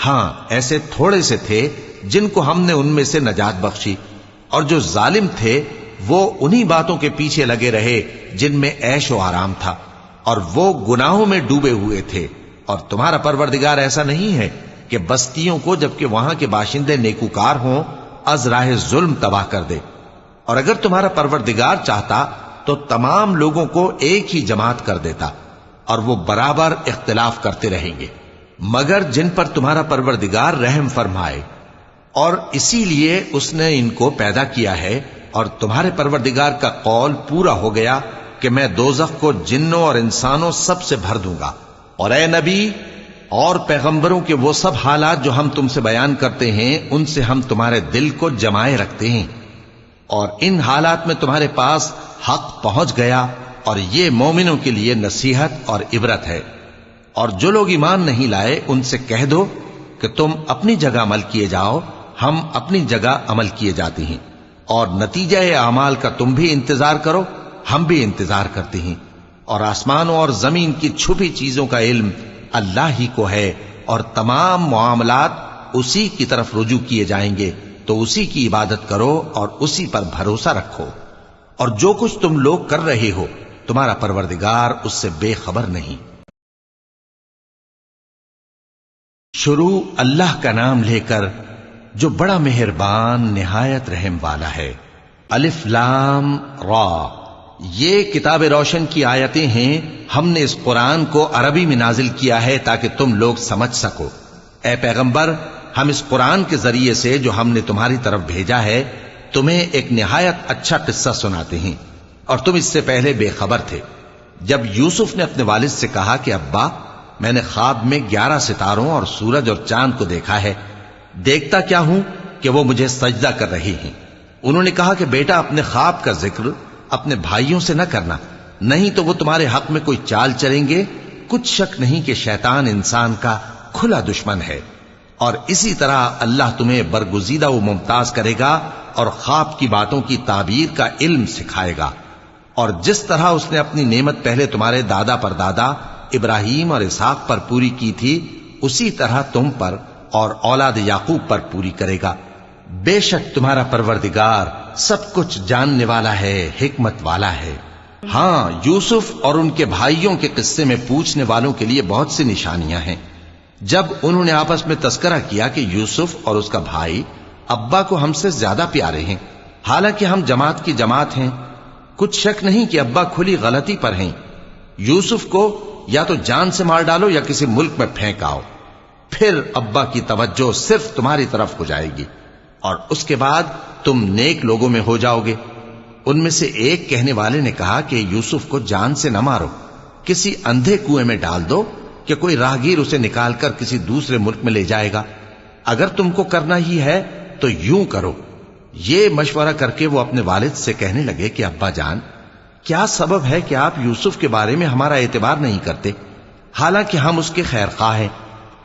ہاں، ایسے تھوڑے سے تھے جن کو ہم نے ان میں سے نجات بخشی، اور جو ظالم تھے وہ انہی باتوں کے پیچھے لگے رہے جن میں عیش و آرام تھا، اور وہ گناہوں میں ڈوبے ہوئے تھے۔ اور تمہارا پروردگار ایسا نہیں ہے کہ بستیوں کو جبکہ وہاں کے باشندے نیکوکار ہوں از راہ ظلم تباہ کر دے۔ اور اگر تمہارا پروردگار چاہتا تو تمام لوگوں کو ایک ہی جماعت کر دیتا، اور وہ برابر اختلاف کرتے رہیں گے، مگر جن پر تمہارا پروردگار رحم فرمائے، اور اسی لیے اس نے ان کو پیدا کیا ہے۔ اور تمہارے پروردگار کا قول پورا ہو گیا کہ میں دوزخ کو جنوں اور انسانوں سب سے بھر دوں گا۔ اور اے نبی اور پیغمبروں کے وہ سب حالات جو ہم تم سے بیان کرتے ہیں ان سے ہم تمہارے دل کو جمائے رکھتے ہیں، اور ان حالات میں تمہارے پاس حق پہنچ گیا اور یہ مومنوں کے لیے نصیحت اور عبرت ہے۔ اور جو لوگ ایمان نہیں لائے ان سے کہہ دو کہ تم اپنی جگہ عمل کیے جاؤ، ہم اپنی جگہ عمل کیے جاتے ہیں، اور نتیجہ اعمال کا تم بھی انتظار کرو، ہم بھی انتظار کرتے ہیں۔ اور آسمانوں اور زمین کی چھپی چیزوں کا علم اللہ ہی کو ہے، اور تمام معاملات اسی کی طرف رجوع کیے جائیں گے، تو اسی کی عبادت کرو اور اسی پر بھروسہ رکھو۔ اور جو کچھ تم لوگ کر رہے ہو تمہارا پروردگار اس سے بے خبر نہیں۔ شروع اللہ کا نام لے کر جو بڑا مہربان نہایت رحم والا ہے۔ الف لام را، یہ کتاب روشن کی آیتیں ہیں۔ ہم نے اس قرآن کو عربی میں نازل کیا ہے تاکہ تم لوگ سمجھ سکو۔ اے پیغمبر، ہم اس قرآن کے ذریعے سے جو ہم نے تمہاری طرف بھیجا ہے تمہیں ایک نہایت اچھا قصہ سناتے ہیں، اور تم اس سے پہلے بے خبر تھے۔ جب یوسف نے اپنے والد سے کہا کہ ابا، میں نے خواب میں 11 ستاروں اور سورج اور چاند کو دیکھا ہے، دیکھتا کیا ہوں کہ وہ مجھے سجدہ کر رہی ہیں۔ انہوں نے کہا کہ بیٹا، اپنے خواب کا ذکر اپنے بھائیوں سے نہ کرنا، نہیں تو وہ تمہارے حق میں کوئی چال چلیں گے۔ کچھ شک نہیں کہ شیطان انسان کا کھلا دشمن ہے، اور اسی طرح اللہ تمہیں برگزیدہ و ممتاز کرے گا اور خواب کی باتوں کی تعبیر کا علم سکھائے گا۔ اور جس طرح اس نے اپنی نعمت پہلے تمہارے دادا پر دادا ابراہیم اور اسحاق پر پوری کی تھی، اسی طرح تم پر اور اولاد یعقوب پر پوری کرے گا۔ بے شک تمہارا پروردگار سب کچھ جاننے والا ہے، حکمت والا ہے۔ ہاں، یوسف اور ان کے بھائیوں کے قصے میں پوچھنے والوں کے لیے بہت سی نشانیاں ہیں۔ جب انہوں نے آپس میں تذکرہ کیا کہ یوسف اور اس کا بھائی ابا کو ہم سے زیادہ پیارے ہیں، حالانکہ ہم جماعت کی جماعت ہیں، کچھ شک نہیں کہ ابا کھلی غلطی پر ہیں۔ یوسف کو یا تو جان سے مار ڈالو یا کسی ملک میں پھینک آؤ، پھر ابا کی توجہ صرف تمہاری طرف ہو جائے گی، اور اس کے بعد تم نیک لوگوں میں ہو جاؤ گے۔ ان میں سے ایک کہنے والے نے کہا کہ یوسف کو جان سے نہ مارو، کسی اندھے کنویں میں ڈال دو کہ کوئی راہگیر اسے نکال کر کسی دوسرے ملک میں لے جائے گا۔ اگر تم کو کرنا ہی ہے تو یوں کرو۔ یہ مشورہ کر کے وہ اپنے والد سے کہنے لگے کہ ابا جان، کیا سبب ہے کہ آپ یوسف کے بارے میں ہمارا اعتبار نہیں کرتے، حالانکہ ہم اس کے خیر خواہ ہیں؟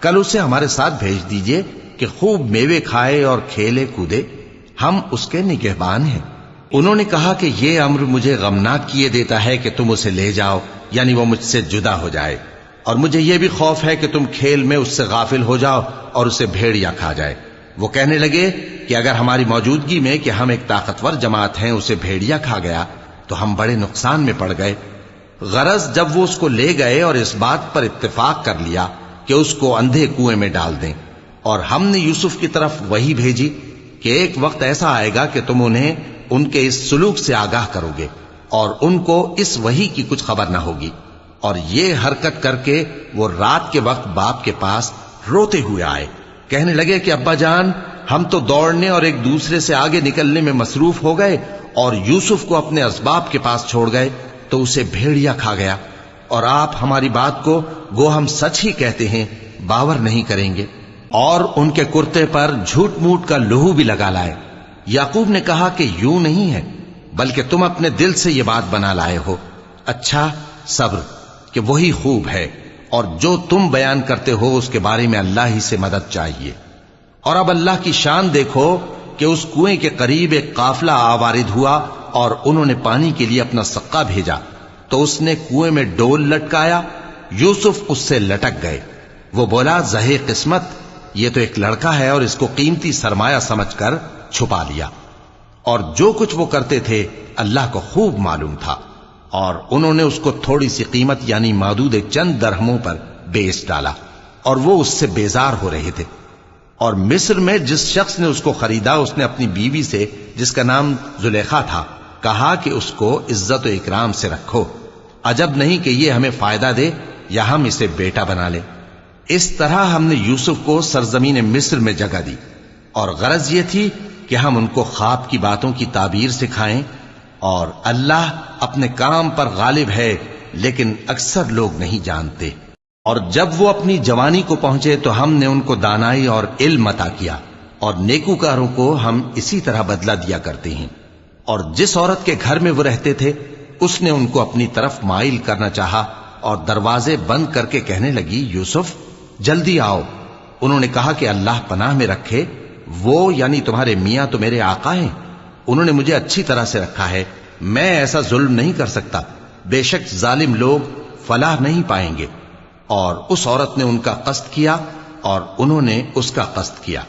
کل اسے ہمارے ساتھ بھیج دیجئے کہ خوب میوے کھائے اور کھیلے کودے، ہم اس کے نگہبان ہیں۔ انہوں نے کہا کہ یہ امر مجھے غمناک کیے دیتا ہے کہ تم اسے لے جاؤ، یعنی وہ مجھ سے جدا ہو جائے، اور مجھے یہ بھی خوف ہے کہ تم کھیل میں اس سے غافل ہو جاؤ اور اسے بھیڑیا کھا جائے۔ وہ کہنے لگے کہ اگر ہماری موجودگی میں کہ ہم ایک طاقتور جماعت ہیں اسے بھیڑیا کھا گیا تو ہم بڑے نقصان میں پڑ گئے۔ غرض جب وہ اس کو لے گئے اور اس بات پر اتفاق کر لیا کہ اس کو اندھے کنویں میں ڈال دیں، اور ہم نے یوسف کی طرف وحی بھیجی کہ ایک وقت ایسا آئے گا کہ تم انہیں ان کے اس سلوک سے آگاہ کرو گے، اور ان کو اس وحی کی کچھ خبر نہ ہوگی۔ اور یہ حرکت کر کے وہ رات کے وقت باپ کے پاس روتے ہوئے آئے، کہنے لگے کہ ابا جان، ہم تو دوڑنے اور ایک دوسرے سے آگے نکلنے میں مصروف ہو گئے اور یوسف کو اپنے اسباب کے پاس چھوڑ گئے تو اسے بھیڑیا کھا گیا، اور آپ ہماری بات کو گو ہم سچ ہی کہتے ہیں باور نہیں کریں گے۔ اور ان کے کرتے پر جھوٹ موٹ کا لہو بھی لگا لائے۔ یعقوب نے کہا کہ یوں نہیں ہے، بلکہ تم اپنے دل سے یہ بات بنا لائے ہو۔ اچھا، صبر کہ وہی خوب ہے، اور جو تم بیان کرتے ہو اس کے بارے میں اللہ ہی سے مدد چاہیے۔ اور اب اللہ کی شان دیکھو کہ اس کنویں کے قریب ایک قافلہ آوارد ہوا اور انہوں نے پانی کے لیے اپنا سقا بھیجا، تو اس نے کنویں میں ڈول لٹکایا، یوسف اس سے لٹک گئے۔ وہ بولا، زہے قسمت، یہ تو ایک لڑکا ہے، اور اس کو قیمتی سرمایہ سمجھ کر چھپا لیا۔ اور جو کچھ وہ کرتے تھے اللہ کو خوب معلوم تھا، اور انہوں نے اس کو تھوڑی سی قیمت یعنی مادود چند درہموں پر بیچ ڈالا، اور وہ اس سے بیزار ہو رہے تھے۔ اور مصر میں جس شخص نے اس کو خریدا، اس نے اپنی بیوی سے جس کا نام زلیخا تھا کہا کہ اس کو عزت و اکرام سے رکھو، عجب نہیں کہ یہ ہمیں فائدہ دے یا ہم اسے بیٹا بنا لیں۔ اس طرح ہم نے یوسف کو سرزمین مصر میں جگہ دی، اور غرض یہ تھی کہ ہم ان کو خواب کی باتوں کی تعبیر سکھائیں، اور اللہ اپنے کام پر غالب ہے لیکن اکثر لوگ نہیں جانتے۔ اور جب وہ اپنی جوانی کو پہنچے تو ہم نے ان کو دانائی اور علم عطا کیا، اور نیکوکاروں کو ہم اسی طرح بدلہ دیا کرتے ہیں۔ اور جس عورت کے گھر میں وہ رہتے تھے اس نے ان کو اپنی طرف مائل کرنا چاہا اور دروازے بند کر کے کہنے لگی، یوسف جلدی آؤ۔ انہوں نے کہا کہ اللہ پناہ میں رکھے، وہ یعنی تمہارے میاں تو میرے آقا ہیں، انہوں نے مجھے اچھی طرح سے رکھا ہے، میں ایسا ظلم نہیں کر سکتا، بے شک ظالم لوگ فلاح نہیں پائیں گے۔ اور اس عورت نے ان کا قصد کیا اور انہوں نے اس کا قصد کیا۔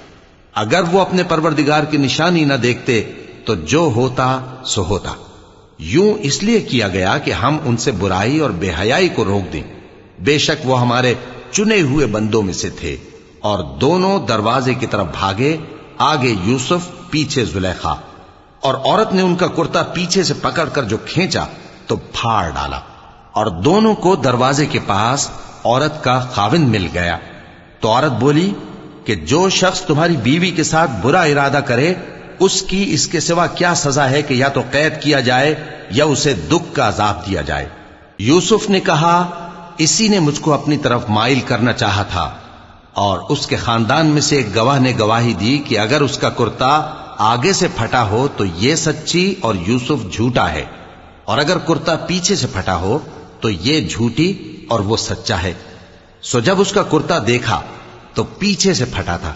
اگر وہ اپنے پروردگار کی نشانی نہ دیکھتے تو جو ہوتا سو ہوتا۔ یوں اس لیے کیا گیا کہ ہم ان سے برائی اور بے حیائی کو روک دیں، بے شک وہ ہمارے چنے ہوئے بندوں میں سے تھے۔ اور دونوں دروازے کی طرف بھاگے، آگے یوسف پیچھے زلیخا، اور عورت نے ان کا کرتا پیچھے سے پکڑ کر جو کھینچا تو پھاڑ ڈالا، اور دونوں کو دروازے کے پاس عورت کا خاوند مل گیا۔ تو عورت بولی کہ جو شخص تمہاری بیوی کے ساتھ برا ارادہ کرے اس کی اس کے سوا کیا سزا ہے کہ یا تو قید کیا جائے یا اسے دکھ کا عذاب دیا جائے۔ یوسف نے کہا، اسی نے مجھ کو اپنی طرف مائل کرنا چاہا تھا۔ اور اس کے خاندان میں سے ایک گواہ نے گواہی دی کہ اگر اس کا کرتا آگے سے پھٹا ہو تو یہ سچی اور یوسف جھوٹا ہے، اور اگر کرتا پیچھے سے پھٹا ہو تو یہ جھوٹی اور وہ سچا ہے۔ سو جب اس کا کرتا دیکھا تو پیچھے سے پھٹا تھا،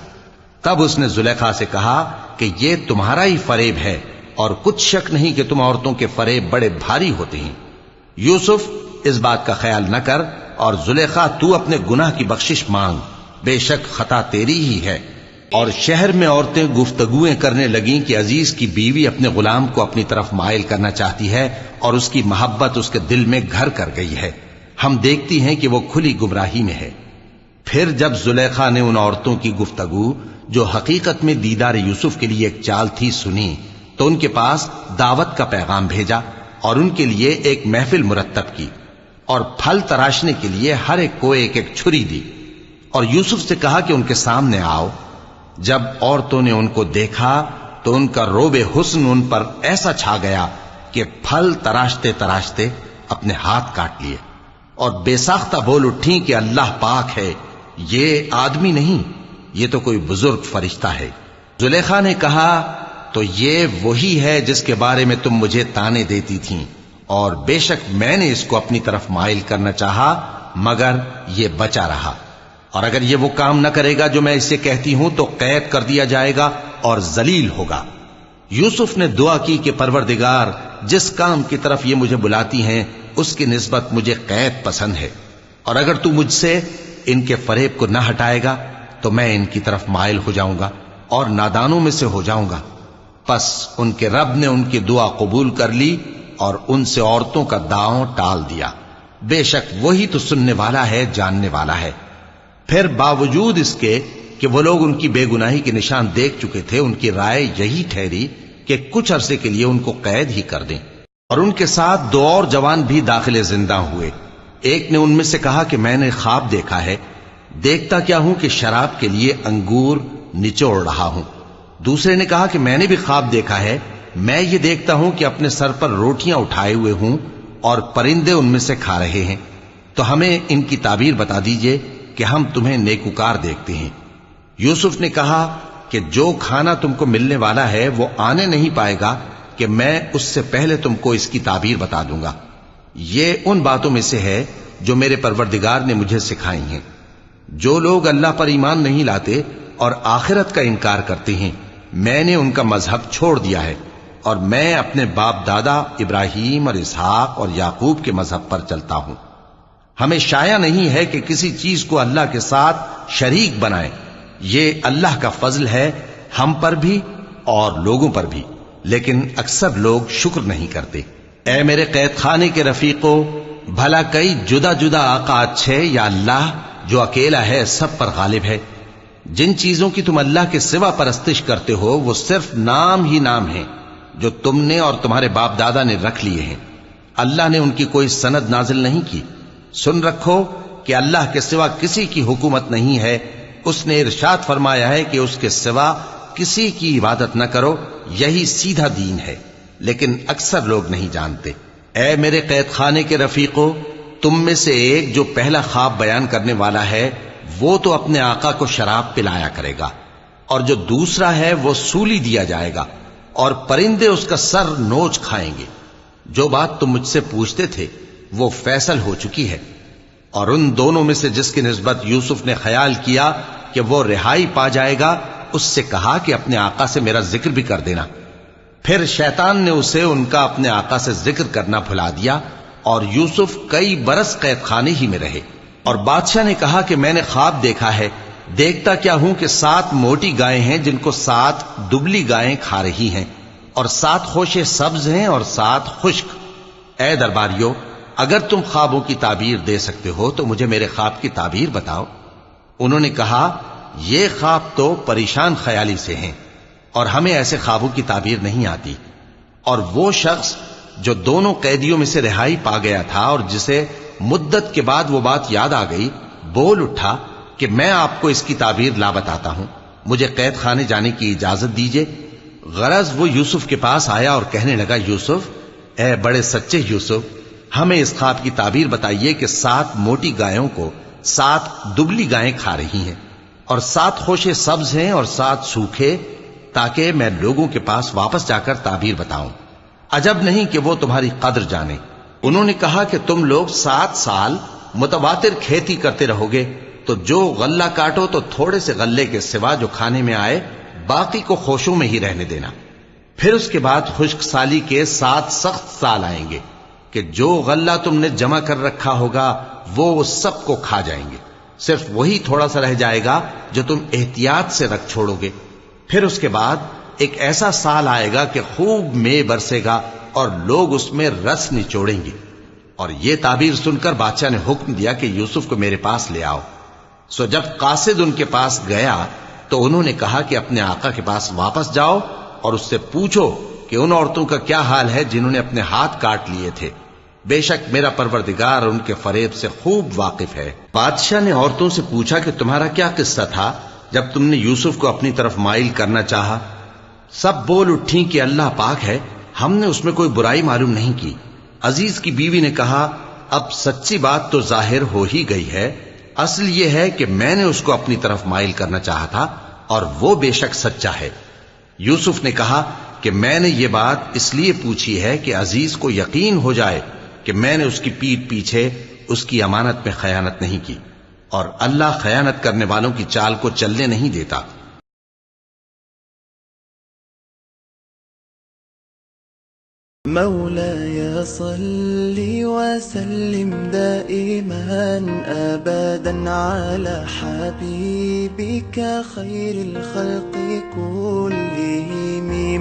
تب اس نے زلیخا سے کہا کہ یہ تمہارا ہی فریب ہے، اور کچھ شک نہیں کہ تم عورتوں کے فریب بڑے بھاری ہوتے ہیں۔ یوسف اس بات کا خیال نہ کر، اور زلیخا تو اپنے گناہ کی بخشش مانگ، بے شک خطا تیری ہی ہے۔ اور شہر میں عورتیں گفتگویں کرنے لگیں کہ عزیز کی بیوی اپنے غلام کو اپنی طرف مائل کرنا چاہتی ہے اور اس کی محبت اس کے دل میں گھر کر گئی ہے، ہم دیکھتی ہیں کہ وہ کھلی گمراہی میں ہے۔ پھر جب زلیخا نے ان عورتوں کی گفتگو جو حقیقت میں دیدار یوسف کے لیے ایک چال تھی سنی، تو ان کے پاس دعوت کا پیغام بھیجا اور ان کے لیے ایک محفل مرتب کی، اور پھل تراشنے کے لیے ہر ایک کو ایک ایک چھری دی، اور یوسف سے کہا کہ ان کے سامنے آؤ۔ جب عورتوں نے ان کو دیکھا تو ان کا روب حسن ان پر ایسا چھا گیا کہ پھل تراشتے تراشتے اپنے ہاتھ کاٹ لیے، اور بے ساختہ بول اٹھیں کہ اللہ پاک ہے، یہ آدمی نہیں، یہ تو کوئی بزرگ فرشتہ ہے۔ زلیخا نے کہا، تو یہ وہی ہے جس کے بارے میں تم مجھے تانے دیتی تھیں، اور بے شک میں نے اس کو اپنی طرف مائل کرنا چاہا مگر یہ بچا رہا، اور اگر یہ وہ کام نہ کرے گا جو میں اسے کہتی ہوں تو قید کر دیا جائے گا اور ذلیل ہوگا۔ یوسف نے دعا کی کہ پروردگار، جس کام کی طرف یہ مجھے بلاتی ہیں اس کی نسبت مجھے قید پسند ہے، اور اگر تو مجھ سے ان کے فریب کو نہ ہٹائے گا تو میں ان کی طرف مائل ہو جاؤں گا اور نادانوں میں سے ہو جاؤں گا۔ پس ان کے رب نے ان کی دعا قبول کر لی اور ان سے عورتوں کا داؤں ٹال دیا، بے شک وہی تو سننے والا ہے، جاننے والا ہے۔ پھر باوجود اس کے کہ وہ لوگ ان کی بے گناہی کے نشان دیکھ چکے تھے، ان کی رائے یہی ٹھہری کہ کچھ عرصے کے لیے ان کو قید ہی کر دیں۔ اور ان کے ساتھ دو اور جوان بھی داخل زندہ ہوئے۔ ایک نے ان میں سے کہا کہ میں نے خواب دیکھا ہے، دیکھتا کیا ہوں کہ شراب کے لیے انگور نچوڑ رہا ہوں۔ دوسرے نے کہا کہ میں نے بھی خواب دیکھا ہے، میں یہ دیکھتا ہوں کہ اپنے سر پر روٹیاں اٹھائے ہوئے ہوں اور پرندے ان میں سے کھا رہے ہیں، تو ہمیں ان کی تعبیر بتا دیجئے کہ ہم تمہیں نیکوکار دیکھتے ہیں۔ یوسف نے کہا کہ جو کھانا تم کو ملنے والا ہے وہ آنے نہیں پائے گا کہ میں اس سے پہلے تم کو اس کی تعبیر بتا دوں گا۔ یہ ان باتوں میں سے ہے جو میرے پروردگار نے مجھے سکھائی ہیں۔ جو لوگ اللہ پر ایمان نہیں لاتے اور آخرت کا انکار کرتے ہیں، میں نے ان کا مذہب چھوڑ دیا ہے، اور میں اپنے باپ دادا ابراہیم اور اسحاق اور یعقوب کے مذہب پر چلتا ہوں۔ ہمیں شایع نہیں ہے کہ کسی چیز کو اللہ کے ساتھ شریک بنائیں، یہ اللہ کا فضل ہے ہم پر بھی اور لوگوں پر بھی، لیکن اکثر لوگ شکر نہیں کرتے۔ اے میرے قید خانے کے رفیقو، بھلا کئی جدا جدا آقا اچھے یا اللہ جو اکیلا ہے سب پر غالب ہے؟ جن چیزوں کی تم اللہ کے سوا پرستش کرتے ہو وہ صرف نام ہی نام ہیں جو تم نے اور تمہارے باپ دادا نے رکھ لیے ہیں، اللہ نے ان کی کوئی سند نازل نہیں کی۔ سن رکھو کہ اللہ کے سوا کسی کی حکومت نہیں ہے، اس نے ارشاد فرمایا ہے کہ اس کے سوا کسی کی عبادت نہ کرو، یہی سیدھا دین ہے، لیکن اکثر لوگ نہیں جانتے۔ اے میرے قید خانے کے رفیقو، تم میں سے ایک جو پہلا خواب بیان کرنے والا ہے وہ تو اپنے آقا کو شراب پلایا کرے گا، اور جو دوسرا ہے وہ سولی دیا جائے گا، اور پرندے اس کا سر نوچ کھائیں گے۔ جو بات تم مجھ سے پوچھتے تھے وہ فیصل ہو چکی ہے، اور ان دونوں میں سے جس کی نسبت یوسف نے خیال کیا کہ وہ رہائی پا جائے گا، اس سے کہا کہ اپنے آقا سے میرا ذکر بھی کر دینا۔ پھر شیطان نے اسے ان کا اپنے آقا سے ذکر کرنا بھلا دیا، اور یوسف کئی برس قید خانے ہی میں رہے۔ اور بادشاہ نے کہا کہ میں نے خواب دیکھا ہے، دیکھتا کیا ہوں کہ 7 موٹی گائیں ہیں جن کو 7 دبلی گائیں کھا رہی ہیں، اور 7 خوشے سبز ہیں اور 7 خشک۔ اے درباریو، اگر تم خوابوں کی تعبیر دے سکتے ہو تو مجھے میرے خواب کی تعبیر بتاؤ۔ انہوں نے کہا، یہ خواب تو پریشان خیالی سے ہیں، اور ہمیں ایسے خوابوں کی تعبیر نہیں آتی۔ اور وہ شخص جو دونوں قیدیوں میں سے رہائی پا گیا تھا اور جسے مدت کے بعد وہ بات یاد آ گئی، بول اٹھا کہ میں آپ کو اس کی تعبیر لا بتاتا ہوں، مجھے قید خانے جانے کی اجازت دیجیے۔ غرض وہ یوسف کے پاس آیا اور کہنے لگا، یوسف، اے بڑے سچے یوسف، ہمیں اس خواب کی تعبیر بتائیے کہ 7 موٹی گایوں کو 7 دبلی گائیں کھا رہی ہیں، اور 7 خوشے سبز ہیں اور 7 سوکھے، تاکہ میں لوگوں کے پاس واپس جا کر تعبیر بتاؤں۔ عجب نہیں کہ وہ تمہاری قدر جانے۔ انہوں نے کہا کہ تم لوگ 7 سال متواتر کھیتی کرتے رہو گے، تو جو غلہ کاٹو تو تھوڑے سے غلے کے سوا جو کھانے میں آئے باقی کو خوشوں میں ہی رہنے دینا۔ پھر اس کے بعد خشک سالی کے 7 سخت سال آئیں گے کہ جو غلہ تم نے جمع کر رکھا ہوگا وہ سب کو کھا جائیں گے، صرف وہی تھوڑا سا رہ جائے گا جو تم احتیاط سے رکھ چھوڑو گے۔ پھر اس کے بعد ایک ایسا سال آئے گا کہ خوب مے برسے گا اور لوگ اس میں رس نچوڑیں گے۔ اور یہ تعبیر سن کر بادشاہ نے حکم دیا کہ یوسف کو میرے پاس لے آؤ۔ سو جب قاصد ان کے پاس گیا تو انہوں نے کہا کہ اپنے آقا کے پاس واپس جاؤ اور اس سے پوچھو کہ ان عورتوں کا کیا حال ہے جنہوں نے اپنے ہاتھ کاٹ لیے تھے، بے شک میرا پروردگار ان کے فریب سے خوب واقف ہے۔ بادشاہ نے عورتوں سے پوچھا کہ تمہارا کیا قصہ تھا جب تم نے یوسف کو اپنی طرف مائل کرنا چاہا؟ سب بول اٹھیں کہ اللہ پاک ہے، ہم نے اس میں کوئی برائی معلوم نہیں کی۔ عزیز کی بیوی نے کہا، اب سچی بات تو ظاہر ہو ہی گئی ہے، اصل یہ ہے کہ میں نے اس کو اپنی طرف مائل کرنا چاہا تھا، اور وہ بے شک سچا ہے۔ یوسف نے کہا کہ میں نے یہ بات اس لیے پوچھی ہے کہ عزیز کو یقین ہو جائے کہ میں نے اس کی پیٹھ پیچھے اس کی امانت میں خیانت نہیں کی، اور اللہ خیانت کرنے والوں کی چال کو چلنے نہیں دیتا۔ مولاي صل وسلم دائما أبدا على حبيبك خير الخلق كلهم